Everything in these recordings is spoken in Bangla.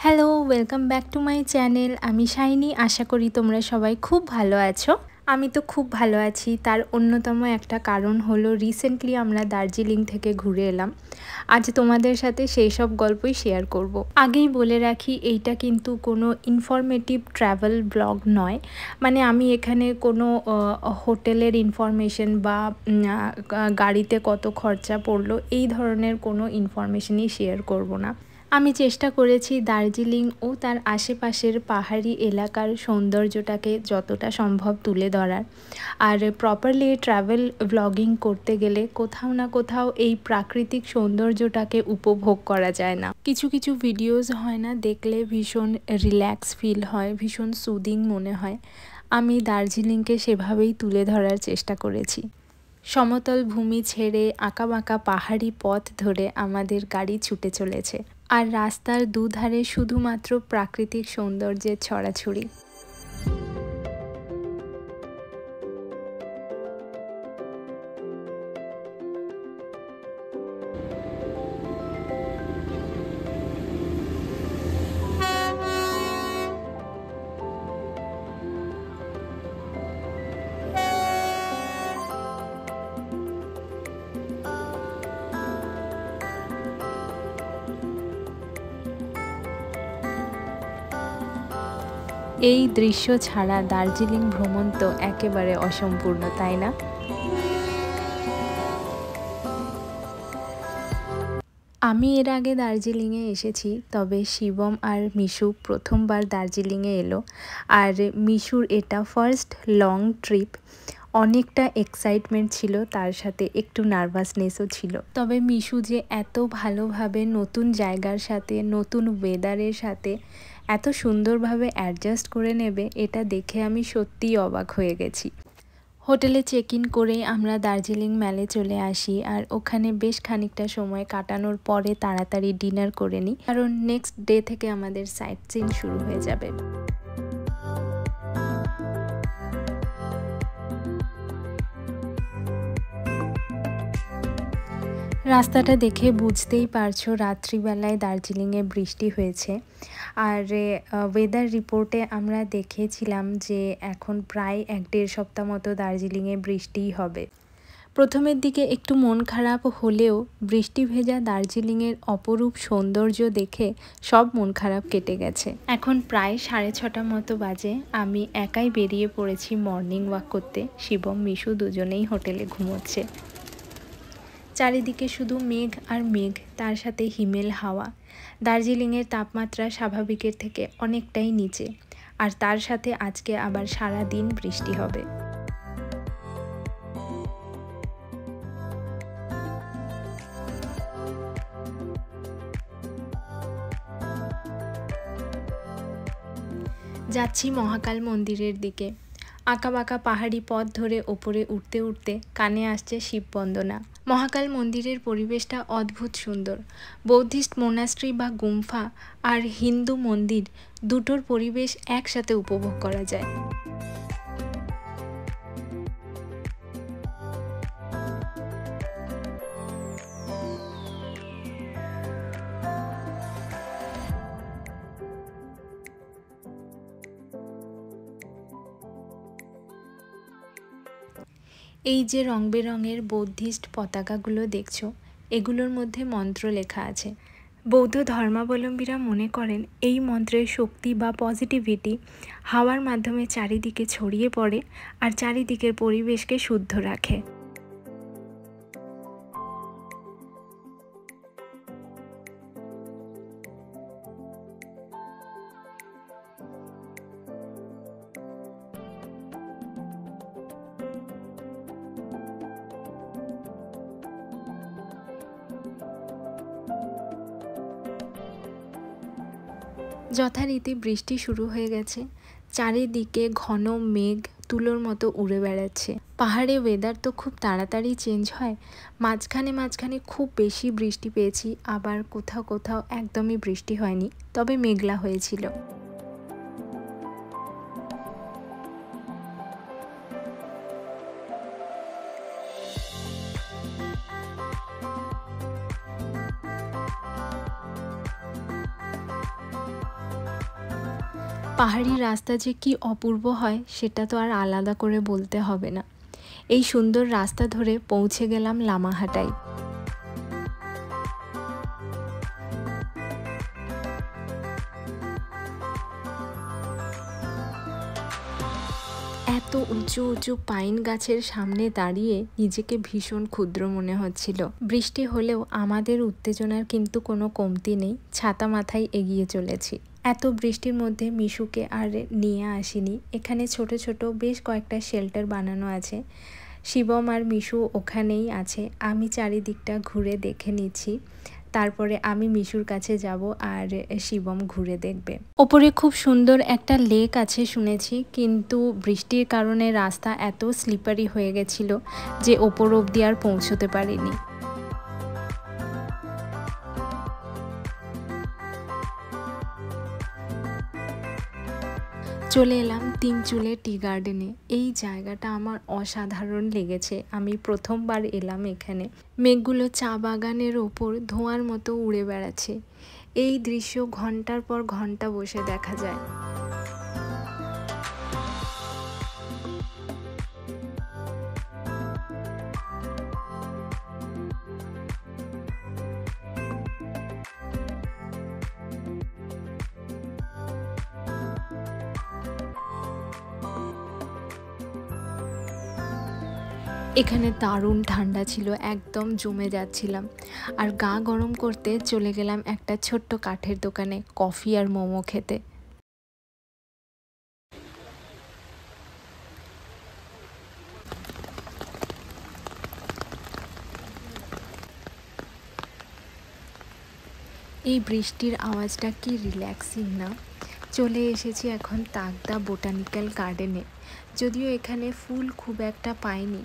Hello, welcome back to my channel. আমি শাইনি। আশা করি তোমরা সবাই খুব ভালো আছো। আমি তো খুব ভালো আছি। তার অন্যতম একটা কারণ হলো রিসেন্টলি আমরা দার্জিলিং থেকে ঘুরে এলাম। আজ তোমাদের সাথে সেই সব গল্পই শেয়ার করব। আগেই বলে রাখি, এইটা কিন্তু কোনো ইনফরমেটিভ ট্রাভেল ব্লগ নয়। মানে আমি এখানে কোনো হোটেলের ইনফরমেশন বা গাড়িতে কত খরচা পড়লো এই ধরনের কোনো ইনফরমেশনই শেয়ার করব না। আমি চেষ্টা করেছি দার্জিলিং ও তার আশেপাশের পাহাড়ি এলাকার সৌন্দর্যটাকে যতটা সম্ভব তুলে ধরার। আর প্রপারলি ট্রাভেল ব্লগিং করতে গেলে কোথাও না কোথাও এই প্রাকৃতিক সৌন্দর্যটাকে উপভোগ করা যায় না। কিছু কিছু ভিডিওস হয় না, দেখলে ভীষণ রিল্যাক্স ফিল হয়, ভীষণ সুদিং মনে হয়। আমি দার্জিলিংকে সেভাবেই তুলে ধরার চেষ্টা করেছি। সমতল ভূমি ছেড়ে আঁকাবাঁকা পাহাড়ি পথ ধরে আমাদের গাড়ি ছুটে চলেছে, আর রাস্তার দুধারে শুধুমাত্র প্রাকৃতিক সৌন্দর্যের ছড়াছড়ি। এই দৃশ্য ছাড়া দার্জিলিং ভ্রমণ তো একেবারে অসম্পূর্ণ, তাই না? আমি এর আগে দার্জিলিংয়ে এসেছি, তবে শিবম আর মিশু প্রথমবার দার্জিলিংয়ে এলো। আর মিশুর এটা ফার্স্ট লং ট্রিপ। অনেকটা এক্সাইটমেন্ট ছিল, তার সাথে একটু নার্ভাসনেসও ছিল। তবে মিশু যে এত ভালোভাবে নতুন জায়গার সাথে, নতুন ওয়েদারের সাথে এত সুন্দরভাবে অ্যাডজাস্ট করে নেবে, এটা দেখে আমি সত্যিই অবাক হয়ে গেছি। হোটেলে চেক ইন করে আমরা দার্জিলিং ম্যালে চলে আসি, আর ওখানে বেশ খানিকটা সময় কাটানোর পরে তাড়াতাড়ি ডিনার করে নিই, কারণ নেক্সট ডে থেকে আমাদের সাইট সিন শুরু হয়ে যাবে। রাস্তাটা দেখে বুঝতেই পারছো রাত্রিবেলায় দার্জিলিংয়ে বৃষ্টি হয়েছে। আর ওয়েদার রিপোর্টে আমরা দেখেছিলাম যে এখন প্রায় 1-1.5 সপ্তাহ মতো দার্জিলিংয়ে বৃষ্টিই হবে। প্রথমের দিকে একটু মন খারাপ হলেও বৃষ্টি ভেজা দার্জিলিংয়ের অপরূপ সৌন্দর্য দেখে সব মন খারাপ কেটে গেছে। এখন প্রায় 6:30 মতো বাজে। আমি একাই বেরিয়ে পড়েছি মর্নিং ওয়াক করতে। শিবম মিশু দুজনেই হোটেলে ঘুমোচ্ছে। চারিদিকে শুধু মেঘ আর মেঘ, তার সাথে হিমেল হাওয়া। দার্জিলিংয়ের তাপমাত্রা স্বাভাবিকের থেকে অনেকটাই নিচে, আর তার সাথে আজকে আবার সারা দিন বৃষ্টি হবে। যাচ্ছি মহাকাল মন্দিরের দিকে। আঁকাবাঁকা পাহাড়ি পথ ধরে ওপরে উঠতে উঠতে কানে আসছে শিব বন্দনা। মহাকাল মন্দিরের পরিবেশটা অদ্ভুত সুন্দর। বৌদ্ধিস্ট মোনাস্ট্রি বা গুম্ফা আর হিন্দু মন্দির দুটোর পরিবেশ একসাথে উপভোগ করা যায়। এই যে রং বেরঙের বৌদ্ধিস্ট পতাকাগুলো দেখছো, এগুলোর মধ্যে মন্ত্র লেখা আছে। বৌদ্ধ ধর্মাবলম্বীরা মনে করেন এই মন্ত্রের শক্তি বা পজিটিভিটি হাওয়ার মাধ্যমে চারিদিকে ছড়িয়ে পড়ে আর চারিদিকের পরিবেশকে শুদ্ধ রাখে। যথারীতি বৃষ্টি শুরু হয়ে গেছে। চারিদিকে ঘন মেঘ তুলোর মতো উড়ে বেড়াচ্ছে। পাহাড়ে ওয়েদার তো খুব তাড়াতাড়ি চেঞ্জ হয়। মাঝখানে মাঝখানে খুব বেশি বৃষ্টি পেয়েছি, আবার কোথাও কোথাও একদমই বৃষ্টি হয়নি, তবে মেঘলা হয়েছিল। পাহাড়ি রাস্তা যে কি অপূর্ব হয় সেটা তো আর আলাদা করে বলতে হবে না। এই সুন্দর রাস্তা ধরে পৌঁছে গেলাম লামাহাটায়। এত উঁচু উঁচু পাইন গাছের সামনে দাঁড়িয়ে নিজেকে ভীষণ ক্ষুদ্র মনে হচ্ছিল। বৃষ্টি হলেও আমাদের উত্তেজনার কিন্তু কোনো কমতি নেই, ছাতা মাথায় এগিয়ে চলেছি। এত বৃষ্টির মধ্যে মিশুকে আর নিয়ে আসিনি। এখানে ছোট ছোট বেশ কয়েকটা শেল্টার বানানো আছে। শিবম আর মিশু ওখানেই আছে। আমি চারিদিকটা ঘুরে দেখে নিচ্ছি, তারপরে আমি মিশুর কাছে যাব আর শিবম ঘুরে দেখবে। ওপরে খুব সুন্দর একটা লেক আছে শুনেছি, কিন্তু বৃষ্টির কারণে রাস্তা এত স্লিপারি হয়ে গেছিল যে ওপর অবধি আর পৌঁছতে পারিনি। চলে এলাম তিনচুলে টি গার্ডেনে। এই জায়গাটা আমার অসাধারণ লেগেছে। আমি প্রথমবার এলাম এখানে। মেঘগুলো চা বাগানের ওপর ধোঁয়ার মতো উড়ে বেড়াচ্ছে। এই দৃশ্য ঘন্টার পর ঘন্টা বসে দেখা যায়। এখানে দারুণ ঠান্ডা ছিল, একদম জমে যাচ্ছিলাম। আর গা গরম করতে চলে গেলাম একটা ছোট্ট কাঠের দোকানে কফি আর মোমো খেতে। এই বৃষ্টির আওয়াজটা কি রিল্যাক্সিং না। চলে এসেছি এখন তাকদা বোটানিক্যাল গার্ডেনে। যদিও এখানে ফুল খুব একটা পাইনি,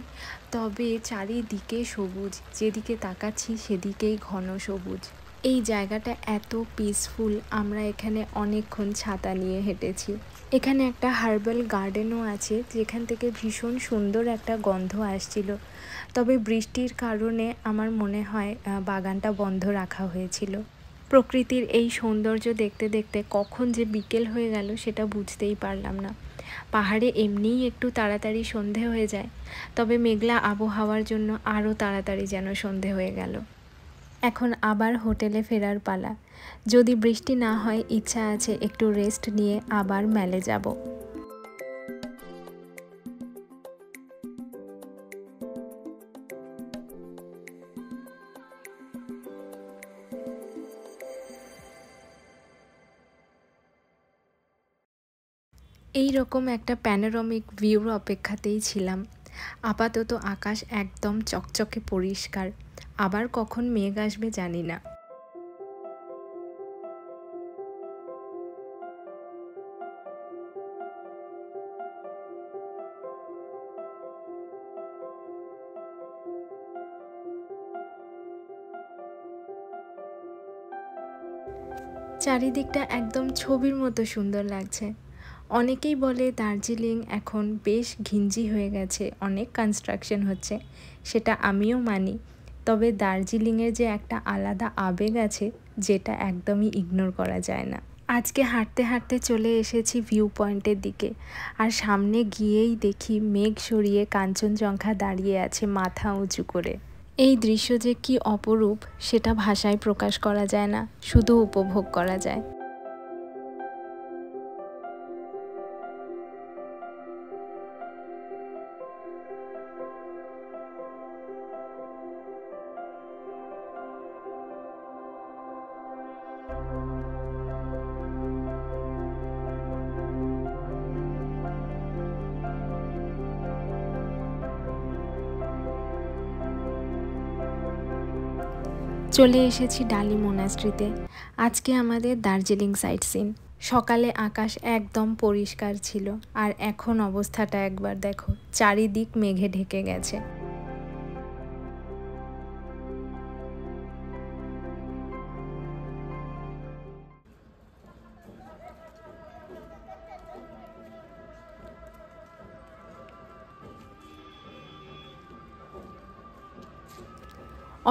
তবে চারিদিকে সবুজ, যেদিকে তাকাচ্ছি সেদিকেই ঘন সবুজ। এই জায়গাটা এত পিসফুল, আমরা এখানে অনেকক্ষণ ছাতা নিয়ে হেঁটেছি। এখানে একটা হার্বাল গার্ডেনও আছে, যেখান থেকে ভীষণ সুন্দর একটা গন্ধ আসছিল। তবে বৃষ্টির কারণে আমার মনে হয় বাগানটা বন্ধ রাখা হয়েছিল। প্রকৃতির এই সৌন্দর্য দেখতে দেখতে কখন যে বিকেল হয়ে গেল সেটা বুঝতেই পারলাম না। পাহাড়ে এমনিই একটু তাড়াতাড়ি সন্ধে হয়ে যায়, তবে মেঘলা আবহাওয়ার জন্য আরও তাড়াতাড়ি যেন সন্ধে হয়ে গেল। এখন আবার হোটেলে ফেরার পালা। যদি বৃষ্টি না হয় ইচ্ছা আছে একটু রেস্ট নিয়ে আবার মেলে যাব। এই রকম একটা প্যানোরামিক ভিউর অপেক্ষাতেই ছিলাম। আপাতত আকাশ একদম চকচকে পরিষ্কার, আবার কখন মেঘ আসবে জানি না। চারিদিকটা একদম ছবির মতো সুন্দর লাগছে। অনেকেই বলে দার্জিলিং এখন বেশ ঘিঞ্জি হয়ে গেছে, অনেক কনস্ট্রাকশন হচ্ছে, সেটা আমিও মানি। তবে দার্জিলিংয়ের যে একটা আলাদা আবেগ আছে, যেটা একদমই ইগনোর করা যায় না। আজকে হাঁটতে হাঁটতে চলে এসেছি ভিউ পয়েন্টের দিকে, আর সামনে গিয়েই দেখি মেঘ সরিয়ে কাঞ্চনজঙ্ঘা দাঁড়িয়ে আছে মাথা উঁচু করে। এই দৃশ্য যে কি অপরূপ সেটা ভাষায় প্রকাশ করা যায় না, শুধু উপভোগ করা যায়। চলে এসেছি ডালি মোনাস্ট্রিতে। আজকে আমাদের দার্জিলিং সাইট সিন। সকালে আকাশ একদম পরিষ্কার ছিল, আর এখন অবস্থাটা একবার দেখো, চারিদিক মেঘে ঢেকে গেছে।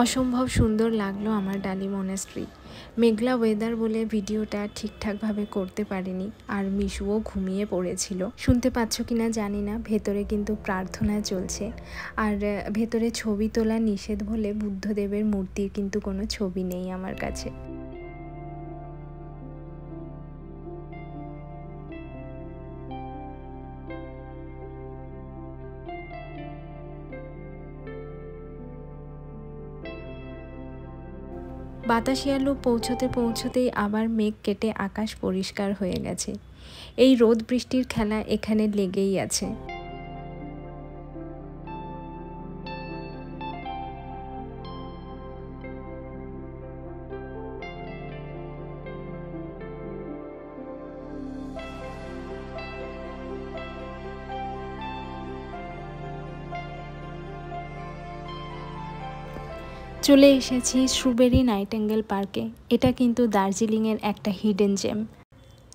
অসম্ভব সুন্দর লাগলো আমার ডালি মোনাস্ট্রি। মেঘলা ওয়েদার বলে ভিডিওটা ঠিকঠাকভাবে করতে পারিনি, আর মিশুও ঘুমিয়ে পড়েছিল। শুনতে পাচ্ছ কিনা জানি না, ভেতরে কিন্তু প্রার্থনা চলছে। আর ভেতরে ছবি তোলা নিষেধ বলে বুদ্ধদেবের মূর্তির কিন্তু কোনো ছবি নেই আমার কাছে। বাতাসি আলো পৌঁছতে পৌঁছতেই আবার মেঘ কেটে আকাশ পরিষ্কার হয়ে গেছে। এই রোদ বৃষ্টির খেলা এখানে লেগেই আছে। চলে এসেছি স্ট্রবেরি নাইটিঙ্গেল পার্কে। এটা কিন্তু দার্জিলিংয়ের একটা হিডেন জেম।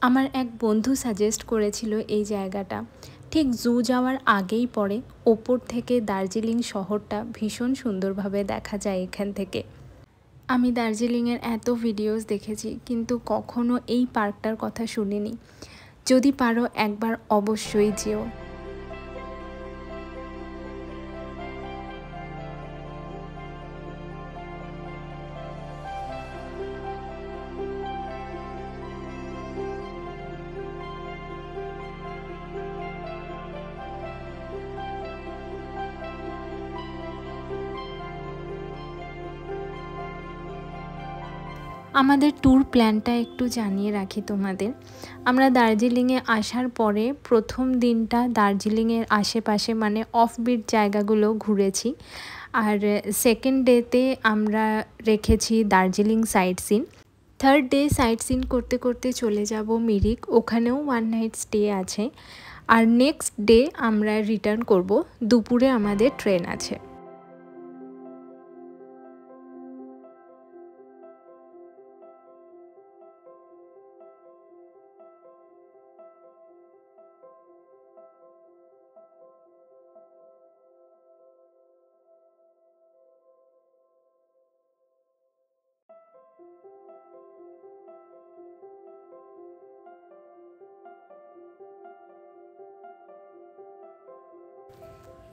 আমার এক বন্ধু সাজেস্ট করেছিল এই জায়গাটা। ঠিক জু যাওয়ার আগেই পড়ে, ওপর থেকে দার্জিলিং শহরটা ভীষণ সুন্দরভাবে দেখা যায় এখান থেকে। আমি দার্জিলিংয়ের এত ভিডিওস দেখেছি, কিন্তু কখনো এই পার্কটার কথা শুনিনি। যদি পারো একবার অবশ্যই যেও। আমাদের ট্যুর প্ল্যানটা একটু জানিয়ে রাখি তোমাদের। আমরা দার্জিলিংয়ে আসার পরে প্রথম দিনটা দার্জিলিংয়ের আশেপাশে মানে অফবিট জায়গাগুলো ঘুরেছি। আর সেকেন্ড ডেতে আমরা রেখেছি Darjeeling sightseeing. Third day sightseeing করতে করতে চলে যাব মিরিক, ওখানেও 1 নাইট স্টে আছে। আর নেক্সট ডে আমরা রিটার্ন করব, দুপুরে আমাদের ট্রেন আছে।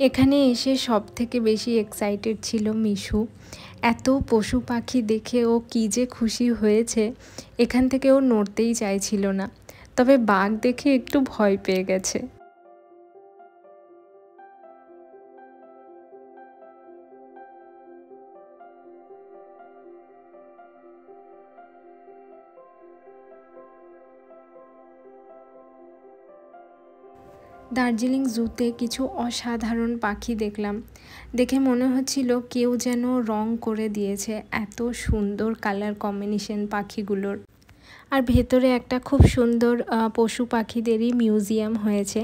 এখানে এসে সব থেকে বেশি এক্সাইটেড ছিল মিশু। এত পশু পাখি দেখে ও কী যে খুশি হয়েছে, এখান থেকে ও নড়তেই চাইছিল না। তবে বাঘ দেখে একটু ভয় পেয়ে গেছে। দার্জিলিং জুতে কিছু অসাধারণ পাখি দেখলাম। দেখে মনে হচ্ছিল কেউ যেন রং করে দিয়েছে, এত সুন্দর কালার কম্বিনেশন পাখিগুলোর। আর ভেতরে একটা খুব সুন্দর পশু পাখিদেরই মিউজিয়াম হয়েছে।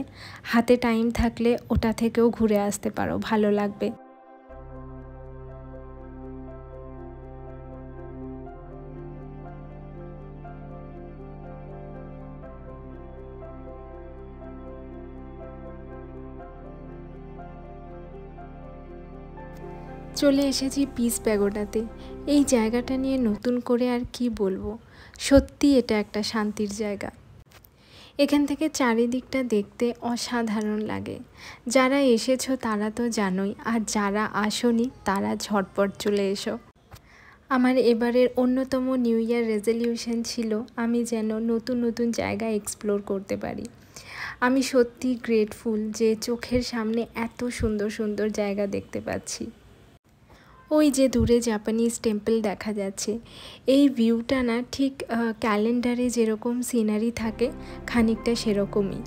হাতে টাইম থাকলে ওটা থেকেও ঘুরে আসতে পারো, ভালো লাগবে। চলে এসেছি পিস প্যাগোডাতে। এই জায়গাটা নিয়ে নতুন করে আর কি বলবো, সত্যি এটা একটা শান্তির জায়গা। এখান থেকে চারিদিকটা দেখতে অসাধারণ লাগে। যারা এসেছো তারা তো জানোই, আর যারা আসোনি তারা ঝটপট চলে এসো। আমার এবারের অন্যতম নিউ ইয়ার রেজলিউশন ছিল আমি যেন নতুন নতুন জায়গা এক্সপ্লোর করতে পারি। আমি সত্যি গ্রেটফুল যে চোখের সামনে এত সুন্দর সুন্দর জায়গা দেখতে পাচ্ছি। ওই যে দূরে জাপানিজ টেম্পল দেখা যাচ্ছে, এই ভিউটা না ঠিক ক্যালেন্ডারে যেরকম সিনারি থাকে খানিকটা সেরকমই।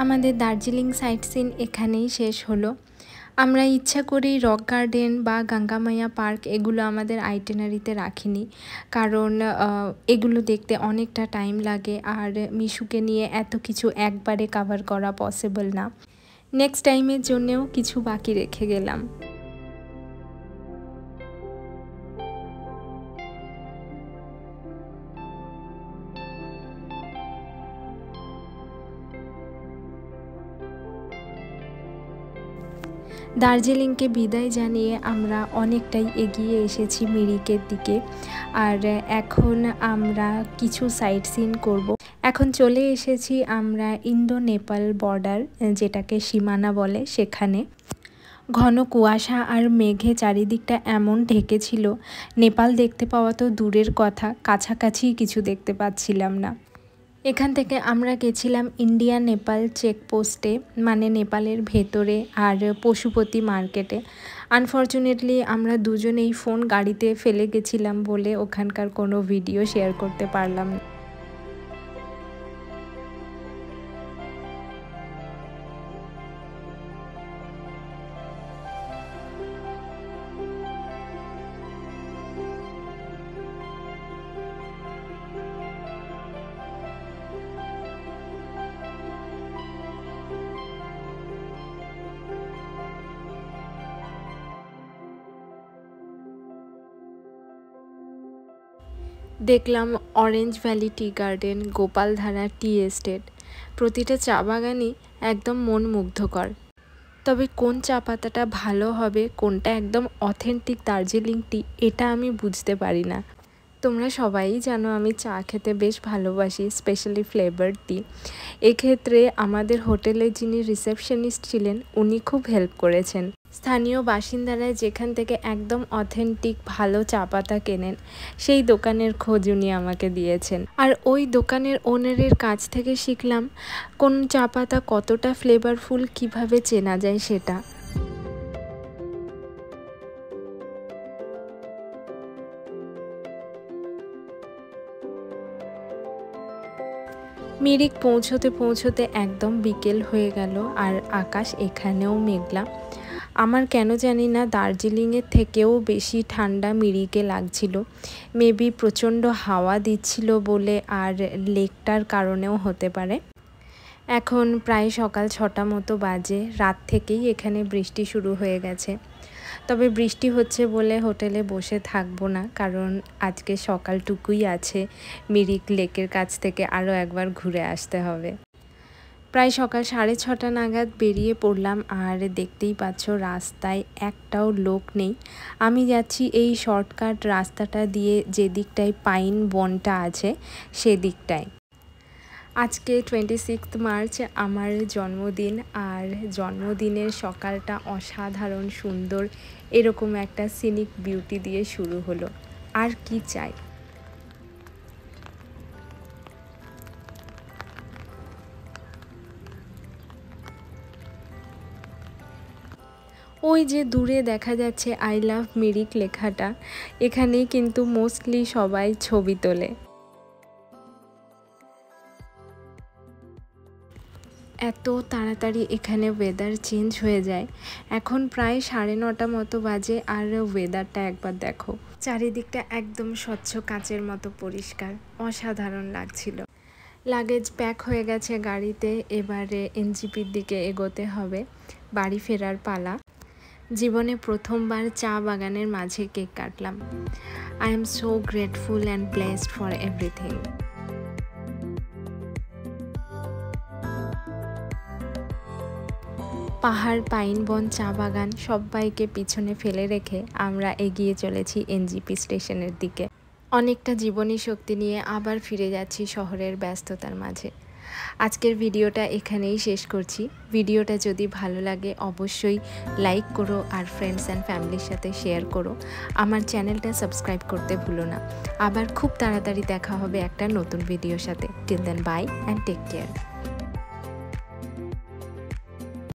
আমাদের দার্জিলিং সাইট সিন এখানেই শেষ হলো। আমরা ইচ্ছা করেই রক গার্ডেন বা গঙ্গা মায়া পার্ক এগুলো আমাদের আইটিনারিতে রাখিনি, কারণ এগুলো দেখতে অনেকটা টাইম লাগে আর মিশুকে নিয়ে এত কিছু একবারে কভার করা পসিবল না। নেক্সট টাইমের জন্যেও কিছু বাকি রেখে গেলাম। দার্জিলিংকে বিদায় জানিয়ে আমরা অনেকটাই এগিয়ে এসেছি মিরিকের দিকে। আর এখন আমরা কিছু সাইট সিন করব। এখন চলে এসেছি আমরা ইন্দো নেপাল বর্ডার, যেটাকে সীমানা বলে, সেখানে। ঘন কুয়াশা আর মেঘে চারিদিকটা এমন ঢেকেছিল, নেপাল দেখতে পাওয়া তো দূরের কথা, কাছাকাছি কিছু দেখতে পাচ্ছিলাম না। এখান থেকে আমরা গেছিলাম ইন্ডিয়া নেপাল চেকপোস্টে, মানে নেপালের ভেতরে, আর পশুপতি মার্কেটে। আনফর্চুনেটলি আমরা দুজনেই ফোন গাড়িতে ফেলে গেছিলাম বলে ওখানকার কোনো ভিডিও শেয়ার করতে পারলাম না। দেখলাম orange valley tea garden, Gopaldhara tea estate. প্রতিটা চা বাগানই একদম মন মুগ্ধকর। তবে কোন চা পাতাটা ভালো হবে, কোনটা একদম অথেন্টিক দার্জিলিং টি, এটা আমি বুঝতে পারি না। তোমরা সবাই জানো আমি চা খেতে বেশ ভালোবাসি, স্পেশালি ফ্লেভার টি। এক্ষেত্রে আমাদের হোটেলে যিনি রিসেপশনিস্ট ছিলেন উনি খুব হেল্প করেছেন। স্থানীয় বাসিন্দারা যেখান থেকে একদম অথেন্টিক ভালো চা পাতা কেনেন সেই দোকানের খোঁজ উনি আমাকে দিয়েছেন। আর ওই দোকানের ওনারের কাছ থেকে শিখলাম কোন চা পাতা কতটা ফ্লেভারফুল কিভাবে চেনা যায় সেটা। মিরিক পৌঁছতে পৌঁছতে একদম বিকেল হয়ে গেল, আর আকাশ এখানেও মেঘলা। আমার কেন জানি না দার্জিলিংয়ের থেকেও বেশি ঠান্ডা মিরিকে লাগছিল। মেবি প্রচণ্ড হাওয়া দিচ্ছিল বলে, আর লেকটার কারণেও হতে পারে। এখন প্রায় সকাল 6টা মতো বাজে। রাত থেকেই এখানে বৃষ্টি শুরু হয়ে গেছে। তবে বৃষ্টি হচ্ছে বলে হোটেলে বসে থাকবো না, কারণ আজকে সকালটুকুই আছে, মিরিক লেকের কাছ থেকে আরও একবার ঘুরে আসতে হবে। প্রায় সকাল 6:30 নাগাদ বেরিয়ে পড়লাম, আর দেখতেই পাচ্ছ রাস্তায় একটাও লোক নেই। আমি যাচ্ছি এই শর্টকাট রাস্তাটা দিয়ে, যে দিকটায় পাইন বনটা আছে সেদিকটায়। আজকে 26 মার্চ আমার জন্মদিন, আর জন্মদিনের সকালটা অসাধারণ সুন্দর এরকম একটা সিনিক বিউটি দিয়ে শুরু হলো। আর কি চাই। ওই যে দূরে দেখা যাচ্ছে আই লাভ মিরিক লেখাটা, এখানেই কিন্তু মোস্টলি সবাই ছবি তোলে। এত তাড়াতাড়ি এখানে ওয়েদার চেঞ্জ হয়ে যায়। এখন প্রায় 9:30 মতো বাজে, আর ওয়েদারটা একবার দেখো, চারিদিকটা একদম স্বচ্ছ কাচের মতো পরিষ্কার, অসাধারণ লাগছিল। লাগেজ প্যাক হয়ে গেছে গাড়িতে, এবারে এনজিপির দিকে এগোতে হবে। বাড়ি ফেরার পালা। জীবনে প্রথমবার চা বাগানের মাঝে কেক কাটলাম। I am so grateful and blessed for everything. পাহাড়, পাইন বন, চা বাগান সবাইকে পিছনে ফেলে রেখে আমরা এগিয়ে চলেছি এনজিপি স্টেশনের দিকে। অনেকটা জীবনী শক্তি নিয়ে আবার ফিরে যাচ্ছি শহরের ব্যস্ততার মাঝে। আজকের ভিডিওটা এখানেই শেষ করছি। ভিডিওটা যদি ভালো লাগে অবশ্যই লাইক করো, আর ফ্রেন্ডস অ্যান্ড ফ্যামিলির সাথে শেয়ার করো। আমার চ্যানেলটা সাবস্ক্রাইব করতে ভুলো না। আবার খুব তাড়াতাড়ি দেখা হবে একটা নতুন ভিডিওর সাথে। Till then bye and take care.